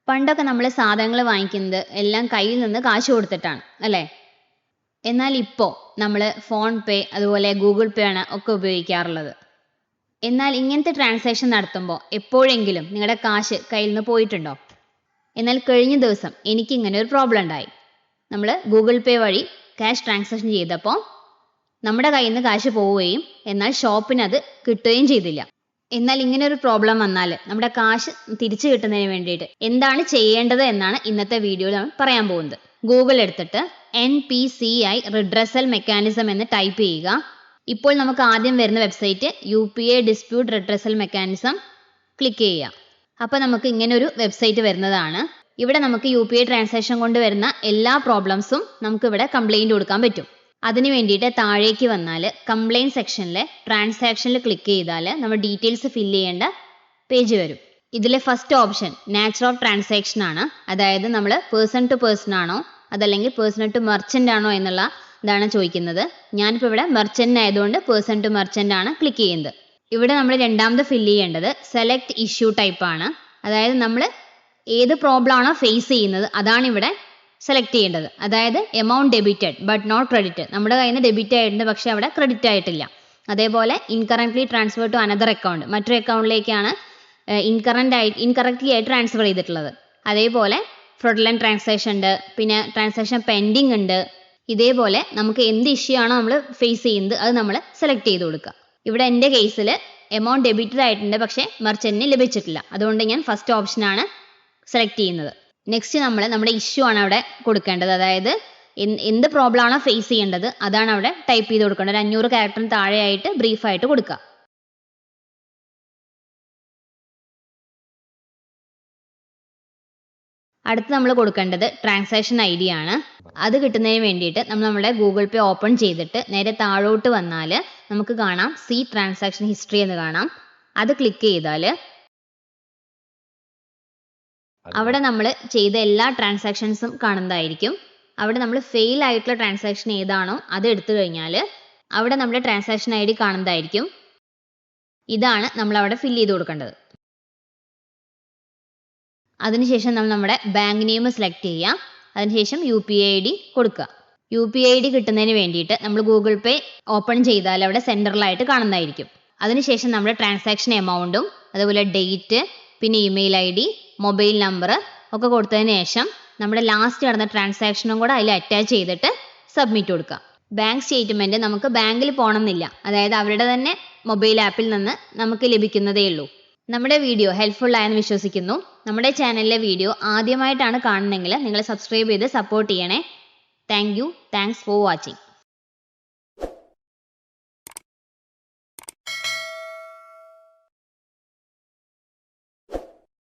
പണ്ടൊക്കെ നമ്മൾ സാധനങ്ങൾ വാങ്ങിക്കുന്നത് എല്ലാം കയ്യിൽ നിന്ന് കാശ് കൊടുത്തിട്ടാണ് അല്ലേ? എന്നാൽ ഇപ്പോൾ നമ്മൾ ഫോൺ പേ അതുപോലെ ഗൂഗിൾ പേ ആണ് ഒക്കെ ഉപയോഗിക്കാറുള്ളത്. എന്നാൽ ഇങ്ങനത്തെ ട്രാൻസാക്ഷൻ നടത്തുമ്പോൾ എപ്പോഴെങ്കിലും നിങ്ങളുടെ കാശ് കയ്യിൽ നിന്ന് പോയിട്ടുണ്ടോ? എന്നാൽ കഴിഞ്ഞ ദിവസം എനിക്ക് ഇങ്ങനെ ഒരു പ്രോബ്ലം ഉണ്ടായി. നമ്മൾ ഗൂഗിൾ പേ വഴി ക്യാഷ് ട്രാൻസാക്ഷൻ ചെയ്തപ്പോൾ നമ്മുടെ കയ്യിൽ നിന്ന് കാശ് പോവുകയും എന്നാൽ ഷോപ്പിന് അത് കിട്ടുകയും ചെയ്തില്ല. എന്നാൽ ഇങ്ങനെ ഒരു പ്രോബ്ലം വന്നാൽ നമ്മുടെ കാശ് തിരിച്ചു കിട്ടുന്നതിന് വേണ്ടിയിട്ട് എന്താണ് ചെയ്യേണ്ടത് എന്നാണ് ഇന്നത്തെ വീഡിയോയിൽ നമ്മൾ പറയാൻ പോകുന്നത്. ഗൂഗിൾ എടുത്തിട്ട് NPCI റിഡ്രസൽ മെക്കാനിസം എന്ന് ടൈപ്പ് ചെയ്യുക. ഇപ്പോൾ നമുക്ക് ആദ്യം വരുന്ന website UPI dispute redressal mechanism click ചെയ്യുക. അപ്പോൾ നമുക്ക് ഇങ്ങനെ ഒരു വെബ്സൈറ്റ് വരുന്നതാണ്. ഇവിടെ നമുക്ക് UPI ട്രാൻസാക്ഷൻ കൊണ്ട് വരുന്ന എല്ലാ പ്രോബ്ലംസും നമുക്ക് ഇവിടെ കംപ്ലൈൻറ്റ് കൊടുക്കാൻ പറ്റും. അതിന് വേണ്ടിയിട്ട് താഴേക്ക് വന്നാൽ കംപ്ലൈൻറ്റ് സെക്ഷനിലെ ട്രാൻസാക്ഷനിൽ ക്ലിക്ക് ചെയ്താൽ നമ്മൾ ഡീറ്റെയിൽസ് ഫില്ല് ചെയ്യേണ്ട പേജ് വരും. ഇതിലെ first option nature of transaction ആണ്. അതായത് നമ്മൾ പേഴ്സൺ ടു പേഴ്സൺ ആണോ അതല്ലെങ്കിൽ പേഴ്സൺ ടു മെർച്ചൻ്റ് ആണോ എന്നുള്ള ഇതാണ് ചോദിക്കുന്നത്. ഞാനിപ്പോൾ ഇവിടെ മെർച്ചൻ്റ് ആയതുകൊണ്ട് പേഴ്സൺ ടു മെർച്ചൻ്റ് ആണ് ക്ലിക്ക് ചെയ്യുന്നത്. ഇവിടെ നമ്മൾ രണ്ടാമത് ഫില്ല് ചെയ്യേണ്ടത് സെലക്ട് ഇഷ്യൂ ടൈപ്പ് ആണ്. അതായത് നമ്മൾ ഏത് പ്രോബ്ലം ആണോ ഫേസ് ചെയ്യുന്നത് അതാണ് ഇവിടെ സെലക്ട് ചെയ്യേണ്ടത്. അതായത് amount debited but not credited, നമ്മുടെ കയ്യിൽ നിന്ന് ഡെബിറ്റ് ആയിട്ടുണ്ട് പക്ഷേ അവിടെ ക്രെഡിറ്റ് ആയിട്ടില്ല. അതേപോലെ incorrectly transfer to another account, മറ്റൊരു അക്കൗണ്ടിലേക്കാണ് ഇൻകറക്റ്റ്ലി ആയിട്ട് ട്രാൻസ്ഫർ ചെയ്തിട്ടുള്ളത്. അതേപോലെ ഫ്രോഡുലന്റ് ട്രാൻസാക്ഷൻ ഉണ്ട്, പിന്നെ ട്രാൻസാക്ഷൻ പെൻഡിങ് ഉണ്ട്. ഇതേപോലെ നമുക്ക് എന്ത് ഇഷ്യൂ ആണോ നമ്മൾ ഫേസ് ചെയ്യുന്നത് അത് നമ്മൾ സെലക്ട് ചെയ്ത് കൊടുക്കുക. ഇവിടെ എൻ്റെ കേസിൽ എമൗണ്ട് ഡെബിറ്റഡ് ആയിട്ടുണ്ട് പക്ഷേ മെർച്ചന്റിന് ലഭിച്ചിട്ടില്ല. അതുകൊണ്ട് ഞാൻ ഫസ്റ്റ് ഓപ്ഷനാണ് സെലക്ട് ചെയ്യുന്നത്. നെക്സ്റ്റ് നമ്മൾ നമ്മുടെ ഇഷ്യൂ ആണ് അവിടെ കൊടുക്കേണ്ടത്. അതായത് എന്ത് പ്രോബ്ലം ആണോ ഫേസ് ചെയ്യേണ്ടത് അതാണ് അവിടെ ടൈപ്പ് ചെയ്ത് കൊടുക്കേണ്ടത്. 500 ക്യാരക്ടറിന് താഴെയായിട്ട് ബ്രീഫായിട്ട് കൊടുക്കുക. അടുത്ത് നമ്മൾ കൊടുക്കേണ്ടത് ട്രാൻസാക്ഷൻ ID ആണ്. അത് കിട്ടുന്നതിന് വേണ്ടിയിട്ട് നമ്മൾ നമ്മുടെ ഗൂഗിൾ പേ ഓപ്പൺ ചെയ്തിട്ട് നേരെ താഴോട്ട് വന്നാൽ നമുക്ക് കാണാം സി ട്രാൻസാക്ഷൻ ഹിസ്റ്ററി എന്ന് കാണാം. അത് ക്ലിക്ക് ചെയ്താൽ അവിടെ നമ്മൾ ചെയ്ത എല്ലാ ട്രാൻസാക്ഷൻസും കാണുന്നതായിരിക്കും. അവിടെ നമ്മൾ ഫെയിൽ ആയിട്ടുള്ള ട്രാൻസാക്ഷൻ ഏതാണോ അത് എടുത്തു കഴിഞ്ഞാൽ അവിടെ നമ്മുടെ ട്രാൻസാക്ഷൻ ID കാണുന്നതായിരിക്കും. ഇതാണ് നമ്മൾ അവിടെ ഫില്ല് ചെയ്ത് കൊടുക്കേണ്ടത്. അതിനുശേഷം നമ്മൾ നമ്മുടെ ബാങ്ക് നെയിം സെലക്ട് ചെയ്യുക. അതിനുശേഷം UPI ID കൊടുക്കുക. UPI ID കിട്ടുന്നതിന് വേണ്ടിയിട്ട് നമ്മൾ ഗൂഗിൾ പേ ഓപ്പൺ ചെയ്താൽ അവിടെ സെൻറ്ററിലായിട്ട് കാണുന്നതായിരിക്കും. അതിനുശേഷം നമ്മുടെ ട്രാൻസാക്ഷൻ എമൗണ്ടും അതുപോലെ ഡേറ്റ് പിന്നെ ഇമെയിൽ ID മൊബൈൽ നമ്പർ ഒക്കെ കൊടുത്തതിന് ശേഷം നമ്മുടെ ലാസ്റ്റ് നടന്ന ട്രാൻസാക്ഷനും കൂടെ അതിൽ അറ്റാച്ച് ചെയ്തിട്ട് സബ്മിറ്റ് കൊടുക്കുക. ബാങ്ക് സ്റ്റേറ്റ്മെൻറ്റ് നമുക്ക് ബാങ്കിൽ പോകണമെന്നില്ല, അതായത് അവരുടെ തന്നെ മൊബൈൽ ആപ്പിൽ നിന്ന് നമുക്ക് ലഭിക്കുന്നതേ ഉള്ളൂ. നമ്മുടെ വീഡിയോ ഹെൽപ്ഫുൾ ആയെന്ന് വിശ്വസിക്കുന്നു. നമ്മുടെ ചാനലിലെ വീഡിയോ ആദ്യമായിട്ടാണ് കാണുന്നതെങ്കിൽ നിങ്ങൾ സബ്സ്ക്രൈബ് ചെയ്ത് സപ്പോർട്ട് ചെയ്യണേ. Thanks for watching.